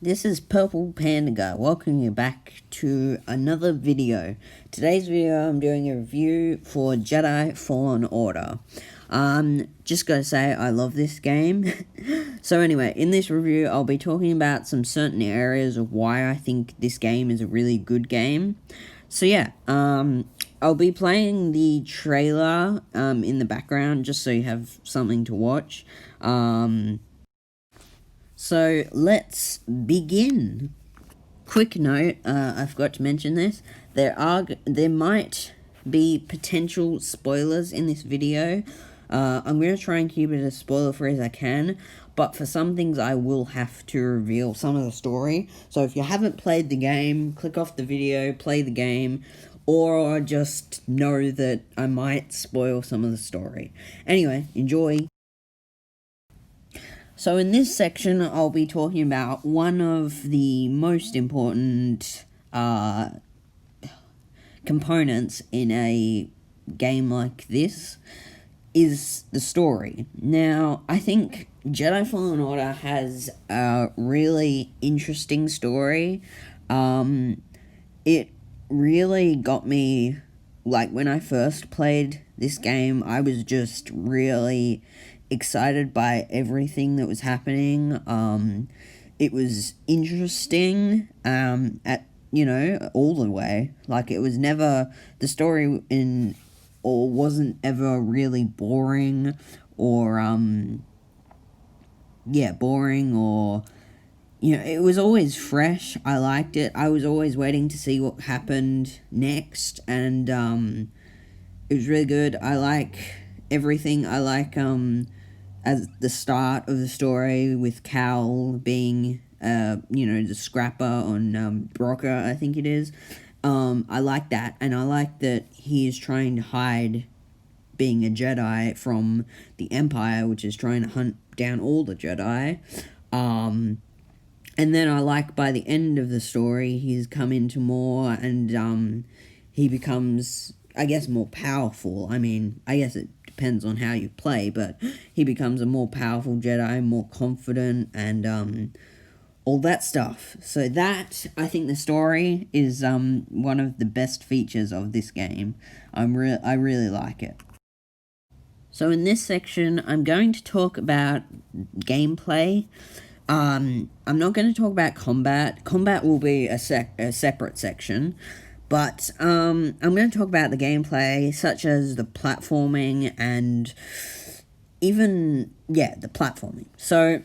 This is Purple Panda Guy, welcoming you back to another video. Today's video I'm doing a review for Jedi Fallen Order. Just gotta say I love this game. So anyway, in this review I'll be talking about some certain areas of why I think this game is a really good game. So yeah, I'll be playing the trailer in the background just so you have something to watch. So let's begin. Quick note, I forgot to mention this. There might be potential spoilers in this video. I'm going to try and keep it as spoiler-free as I can, but for some things I will have to reveal some of the story. So if you haven't played the game, click off the video, play the game, or just know that I might spoil some of the story. Anyway, enjoy. So in this section, I'll be talking about one of the most important components in a game like this is the story. Now, I think Jedi Fallen Order has a really interesting story. It really got me, like, when I first played this game, I was just really excited by everything that was happening. It was interesting, all the way. Like, it was never, the story wasn't ever really boring, or, boring, or, it was always fresh. I liked it. I was always waiting to see what happened next, and, it was really good. I like everything. I like, as the start of the story with Cal being, the scrapper on, Broca, I think it is. I like that, and I like that he is trying to hide being a Jedi from the Empire, which is trying to hunt down all the Jedi. And then I like by the end of the story, he's come into more, and, he becomes, I guess, more powerful. I mean, I guess it depends on how you play, but he becomes a more powerful Jedi, more confident, and all that stuff. So that, I think the story is one of the best features of this game. I really like it. So in this section, I'm going to talk about gameplay. I'm not going to talk about combat. Combat will be a separate section. But I'm going to talk about the gameplay, such as the platforming and even, the platforming. So,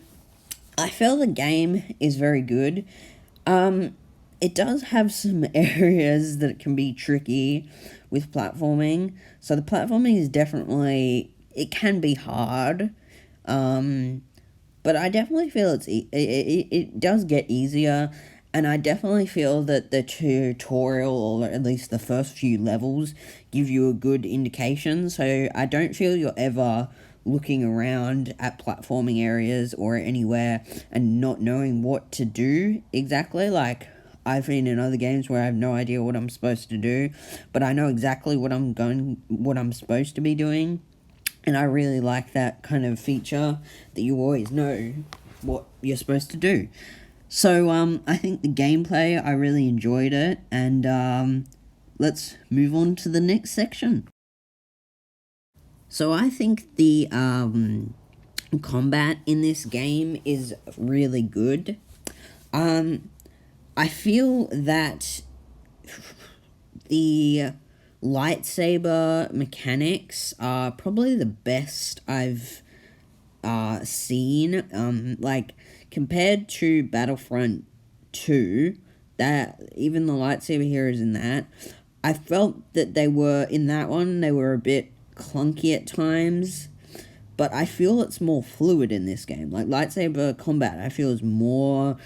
I feel the game is very good. It does have some areas that can be tricky with platforming. So, the platforming is definitely, it can be hard. But I definitely feel it does get easier. And I definitely feel that the tutorial, or at least the first few levels, give you a good indication. So I don't feel you're ever looking around at platforming areas or anywhere and not knowing what to do exactly. Like, I've been in other games where I have no idea what I'm supposed to do, but I know exactly what I'm supposed to be doing. And I really like that kind of feature that you always know what you're supposed to do. So, I think the gameplay, I really enjoyed it, and, let's move on to the next section. So I think the, combat in this game is really good. I feel that the lightsaber mechanics are probably the best I've, seen, like, compared to Battlefront 2, that even the lightsaber heroes in that, I felt that they were a bit clunky at times, but I feel it's more fluid in this game. Like, lightsaber combat, I feel is more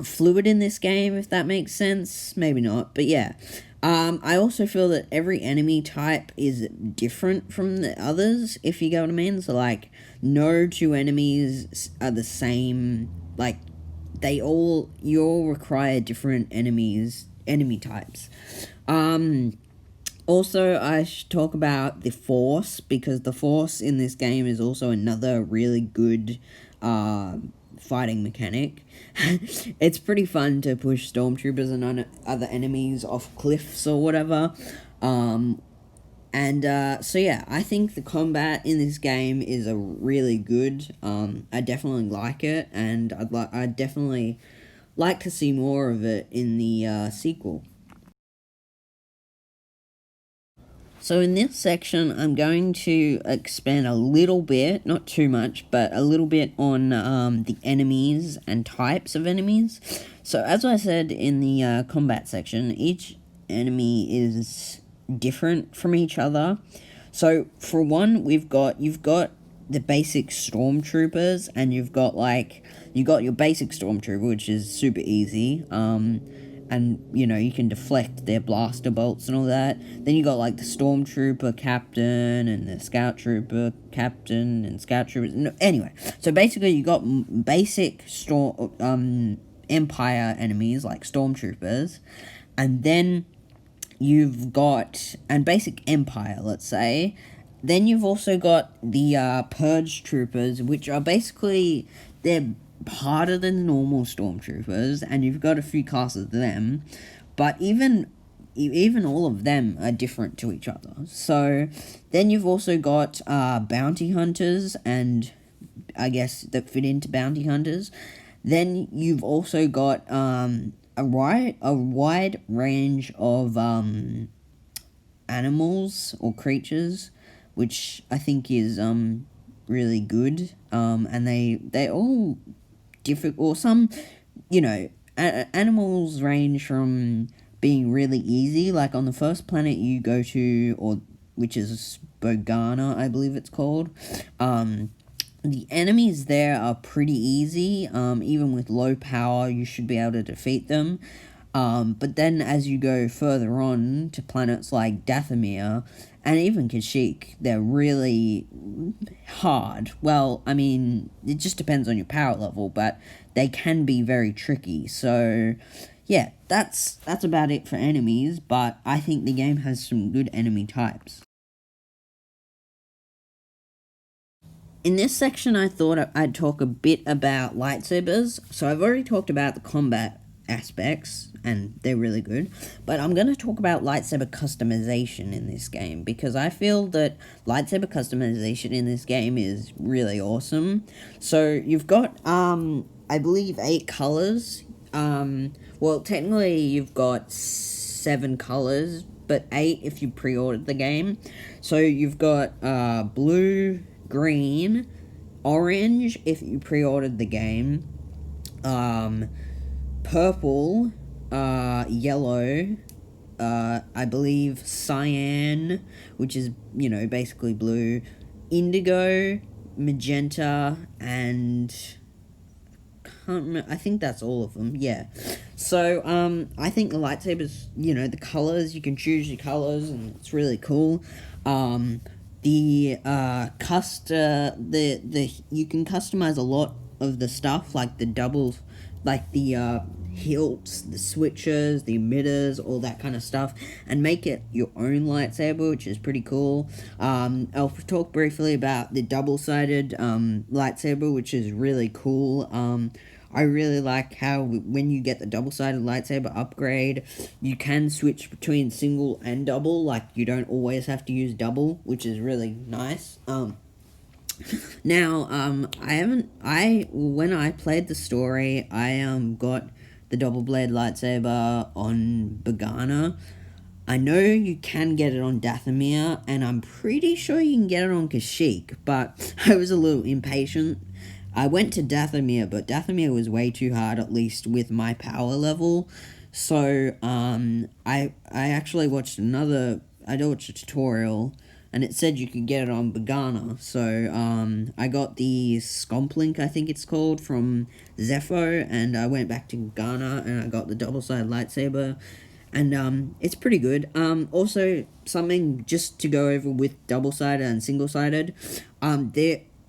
fluid in this game, if that makes sense. Maybe not, but yeah. I also feel that every enemy type is different from the others, if you get what I mean. So, like, no two enemies are the same. Like, you all require different enemy types. Also, I should talk about the Force, because the Force in this game is also another really good fighting mechanic. It's pretty fun to push stormtroopers and other enemies off cliffs or whatever. So yeah, I think the combat in this game is a really good. I definitely like it, and I'd definitely like to see more of it in the sequel. So in this section, I'm going to expand a little bit, not too much, but a little bit on the enemies and types of enemies. So as I said in the combat section, each enemy is different from each other. So for one, you've got the basic stormtroopers, and you've got your basic stormtrooper, which is super easy. And you can deflect their blaster bolts and all that. Then you got like the stormtrooper captain and the scout trooper captain and scout troopers. No, anyway, so basically you got basic Empire enemies like stormtroopers, and then you've got basic Empire, let's say. Then you've also got the Purge troopers, which are basically they're harder than normal stormtroopers, and you've got a few classes of them, but even all of them are different to each other. So then you've also got bounty hunters, and I guess that fit into bounty hunters. Then you've also got a wide range of animals or creatures, which I think is really good. And they all different, or some, animals range from being really easy, like on the first planet you go to, or which is Bogana, I believe it's called. The enemies there are pretty easy. Even with low power, you should be able to defeat them. But then as you go further on to planets like Dathomir and even Kashyyyk, they're really hard. Well, I mean, it just depends on your power level, but they can be very tricky. So, yeah, that's about it for enemies, but I think the game has some good enemy types. In this section, I thought I'd talk a bit about lightsabers. So I've already talked about the combat aspects, and they're really good, but I'm going to talk about lightsaber customization in this game, because I feel that lightsaber customization in this game is really awesome. So you've got I believe 8 colors. Well, technically you've got 7 colors, but 8 if you pre-ordered the game. So you've got blue, green, orange if you pre-ordered the game, purple, yellow, I believe cyan, which is, basically blue, indigo, magenta, and I think that's all of them, yeah. So, I think the lightsabers, the colors, you can choose your colors, and it's really cool. You can customize a lot of the stuff, like the doubles, like the hilts, the switches, the emitters, all that kind of stuff, and make it your own lightsaber, which is pretty cool. I'll talk briefly about the double-sided lightsaber, which is really cool. I really like how when you get the double-sided lightsaber upgrade, you can switch between single and double, like you don't always have to use double, which is really nice. Now, when I played the story, I got the double blade lightsaber on Bogana. I know you can get it on Dathomir, and I'm pretty sure you can get it on Kashyyyk, but I was a little impatient. I went to Dathomir, but Dathomir was way too hard, at least with my power level. So, I actually watched I watched a tutorial, and it said you could get it on Bogana. So, I got the Scomplink, I think it's called, from Zepho, and I went back to Bogana, and I got the double-sided lightsaber, and, it's pretty good. Also, something just to go over with double-sided and single-sided,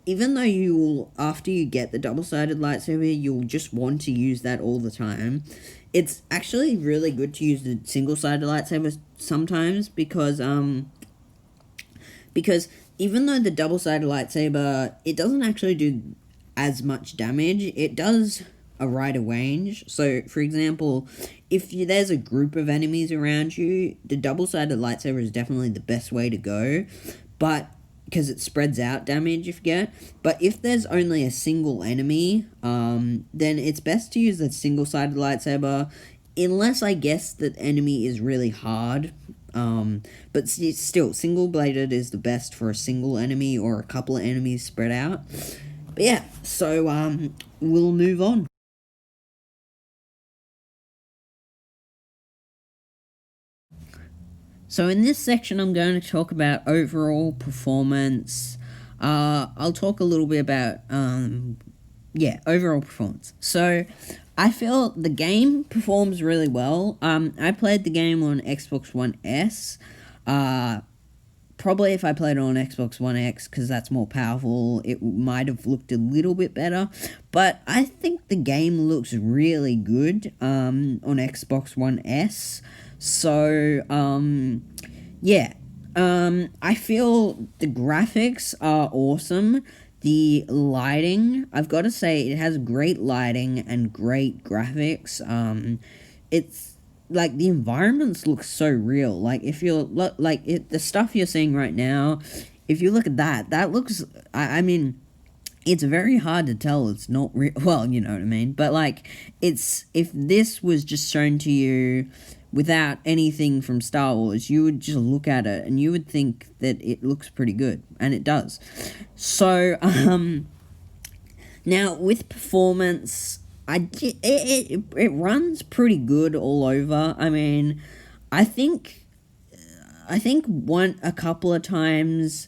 even though after you get the double-sided lightsaber, you'll just want to use that all the time, it's actually really good to use the single-sided lightsaber sometimes, because even though the double-sided lightsaber, it doesn't actually do as much damage. It does a wider range. So, for example, if there's a group of enemies around you, the double-sided lightsaber is definitely the best way to go, but because it spreads out damage if you get. But if there's only a single enemy, then it's best to use the single-sided lightsaber, unless I guess that enemy is really hard. But still, single-bladed is the best for a single enemy or a couple of enemies spread out. But yeah, so we'll move on. So in this section, I'm going to talk about overall performance. I'll talk a little bit about, overall performance. So I feel the game performs really well. I played the game on Xbox One S. Probably if I played it on Xbox One X, because that's more powerful, it might have looked a little bit better. But I think the game looks really good on Xbox One S. So, I feel the graphics are awesome. The lighting, I've got to say, it has great lighting and great graphics. It's like the environments look so real. Like if you're the stuff you're seeing right now, if you look at that looks. I mean, it's very hard to tell it's not real. Well, you know what I mean. But like, if this was just shown to you without anything from Star Wars, you would just look at it and you would think that it looks pretty good, and it does. So, now with performance, it runs pretty good all over. I mean, I think a couple of times,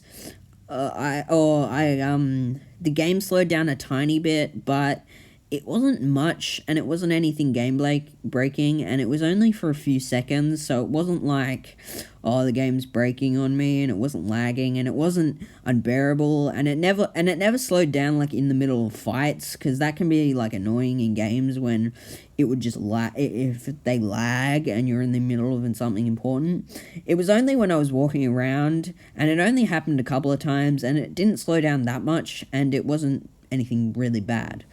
the game slowed down a tiny bit, but it wasn't much, and it wasn't anything game breaking, and it was only for a few seconds, so it wasn't like, oh, the game's breaking on me, and it wasn't lagging, and it wasn't unbearable, and it never slowed down, like, in the middle of fights, because that can be, like, annoying in games when it would just if they lag, and you're in the middle of something important. It was only when I was walking around, and it only happened a couple of times, and it didn't slow down that much, and it wasn't anything really bad.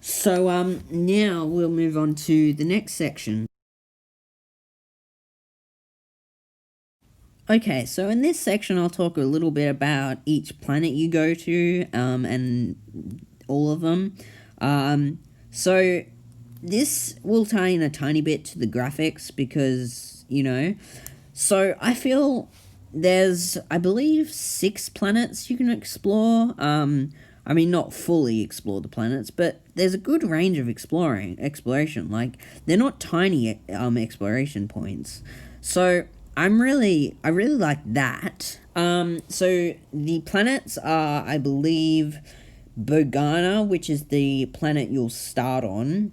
So, now we'll move on to the next section. Okay, so in this section I'll talk a little bit about each planet you go to, and all of them. So this will tie in a tiny bit to the graphics because, so I feel there's, I believe, 6 planets you can explore. I mean, not fully explore the planets, but there's a good range of exploration. Like, they're not tiny exploration points. So I really like that. So the planets are, I believe, Bogana, which is the planet you'll start on.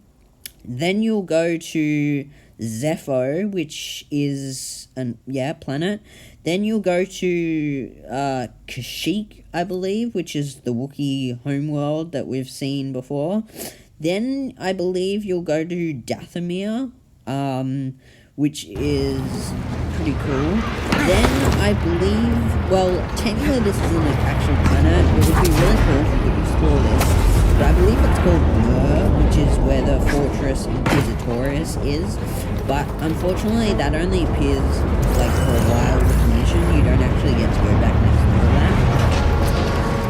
Then you'll go to Zepho, which is planet. Then you'll go to Kashyyyk, I believe, which is the Wookiee homeworld that we've seen before. Then I believe you'll go to Dathomir, which is pretty cool. Then I believe, well, technically this isn't an actual planet. It would be really cool if you could explore this. But I believe it's called Mur, which is where the Fortress Inquisitorius is. But unfortunately, that only appears like for a while with the mission. You don't actually get to go back and explore that.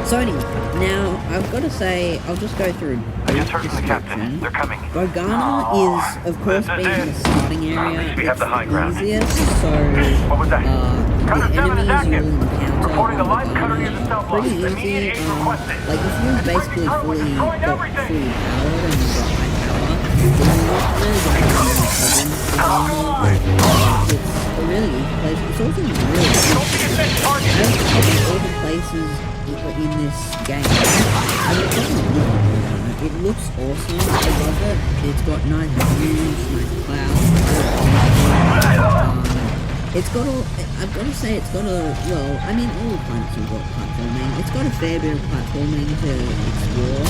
So anyway, now I've got to say, I'll just go through a brief description. They're coming. Bogana is, of course, being the starting area, it's the easiest, so the enemies you'll encounter on Bogana are pretty easy. Like, if you're basically fully powered and you've got high power, then you're not really going to have any problems with Bogana. It's a really easy place. It's also really cool. I think all the places in this game, I mean, it doesn't look good. It looks awesome. I love it. It's got nice views, nice clouds. It's got all, I've got to say, it's got a, well, I mean, all the planets have got platforming. It's got a fair bit of platforming to explore.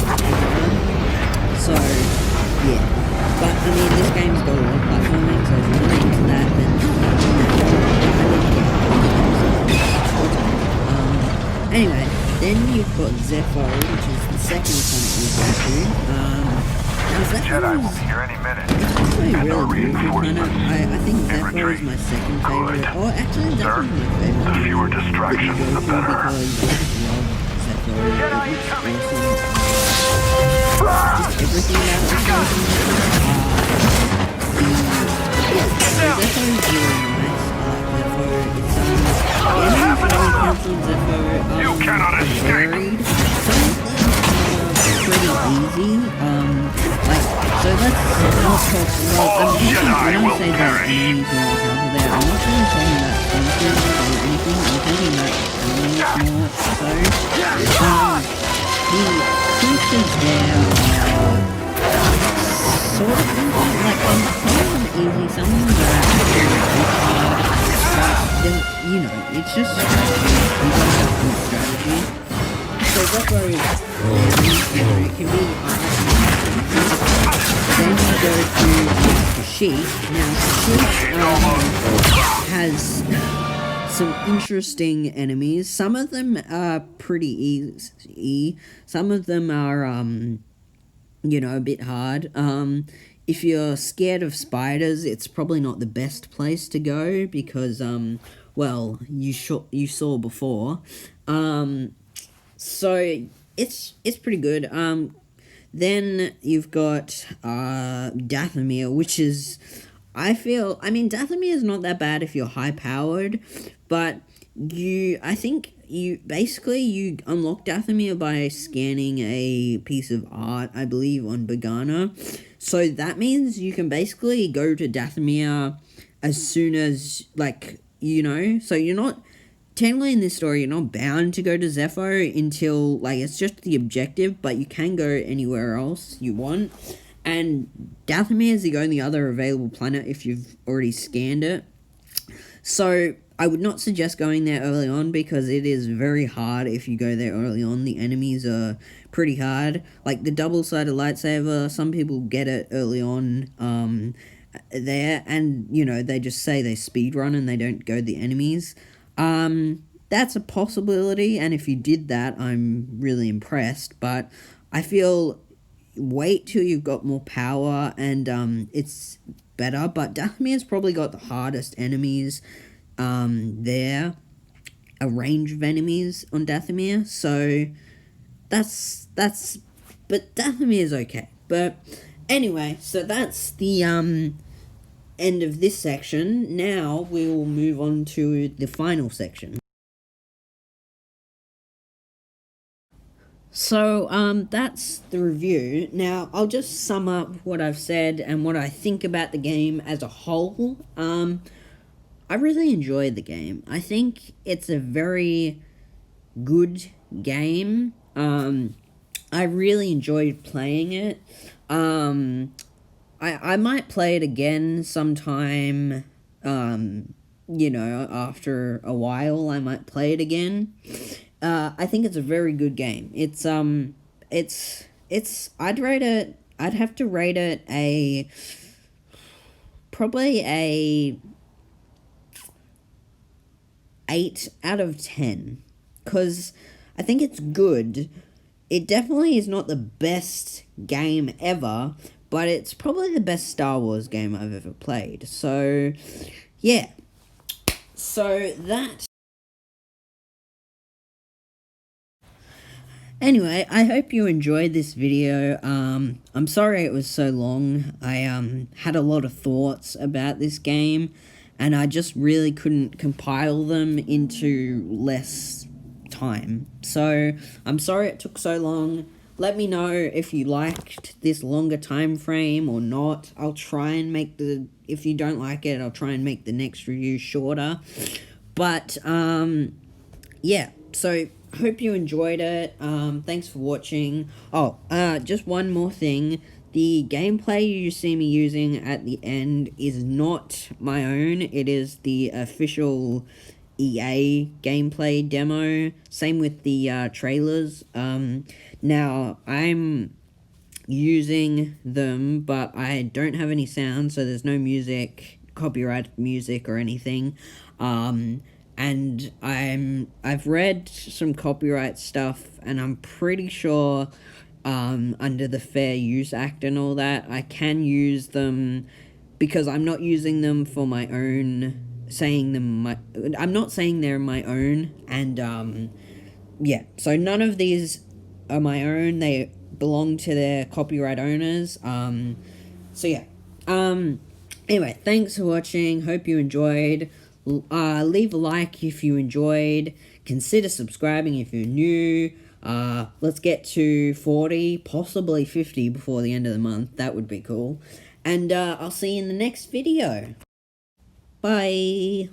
So, yeah. But, I mean, this game's got a lot of platforming, so if you're not into that, then anyway, then you've got Zepho, which is the second planet we go to. Now Jedi will Zephyr be here any minute. is actually And really our beautiful planet. reinforcements. I think Zephyr is Retreat. my second Good. favorite. Or actually, Sir, Zephyr is my favorite. the fewer planet distractions, that you the go to better. because I just love Zephyr. Jedi It looks incoming. awesome. Just everything about it is awesome. Zephyr is really nice. Zephyr, it's the enemies that are cancelled Zephyr You cannot are escape. varied. Some of them are pretty easy. So let's not talk. Well, All when Jedi I will say that perish. enemies are all cancelled there, I'm not really talking about fences or anything. I'm talking about enemies more. So, the creatures there are sort of easy, like, some of them easy, some of them are actually really hard, but then, it's just strategy, you gotta have good strategy. So Zephyr is, it can be then you go to Kashyyyk. Now Kashyyyk has some interesting enemies. Some of them are pretty easy, some of them are, a bit hard. If you're scared of spiders, it's probably not the best place to go because, well, you saw before. So it's pretty good. Then you've got Dathomir, which is, Dathomir is not that bad if you're high powered, but I think you unlock Dathomir by scanning a piece of art, I believe, on Begana. So that means you can basically go to Dathomir as soon as, so you're not, technically in this story, you're not bound to go to Zephyr until, it's just the objective, but you can go anywhere else you want. And Dathomir is the only other available planet if you've already scanned it. So I would not suggest going there early on because it is very hard if you go there early on. The enemies are pretty hard. Like the double-sided lightsaber, some people get it early on there, and, they just say they speedrun and they don't go the enemies. That's a possibility, and if you did that, I'm really impressed, but I feel wait till you've got more power and it's better, but Dathomir's probably got the hardest enemies there, a range of enemies on Dathomir, so but Dathomir is okay. But anyway, so that's the end of this section. Now we will move on to the final section. So, that's the review. Now, I'll just sum up what I've said and what I think about the game as a whole. I really enjoyed the game. I think it's a very good game. I really enjoyed playing it. I might play it again sometime, after a while I might play it again. I think it's a very good game. I'd have to rate it probably a 8 out of 10, because I think it's good. It definitely is not the best game ever, but it's probably the best Star Wars game I've ever played. So, yeah. So, that... Anyway, I hope you enjoyed this video. I'm sorry it was so long. I had a lot of thoughts about this game, and I just really couldn't compile them into less time. So, I'm sorry it took so long. Let me know if you liked this longer time frame or not. I'll try and make if you don't like it, I'll try and make the next review shorter. But, yeah, so... hope you enjoyed it. Thanks for watching. Oh, just one more thing. The gameplay you see me using at the end is not my own. It is the official EA gameplay demo. Same with the trailers. Now, I'm using them, but I don't have any sound, so there's no music, copyrighted music or anything. and I've read some copyright stuff, and I'm pretty sure under the Fair Use Act and all that, I can use them because I'm not using them for my own, I'm not saying they're my own, and yeah, so none of these are my own. They belong to their copyright owners. So yeah. Anyway, thanks for watching. Hope you enjoyed. Leave a like if you enjoyed. Consider subscribing if you're new. Let's get to 40, possibly 50 before the end of the month. That would be cool. And I'll see you in the next video. Bye.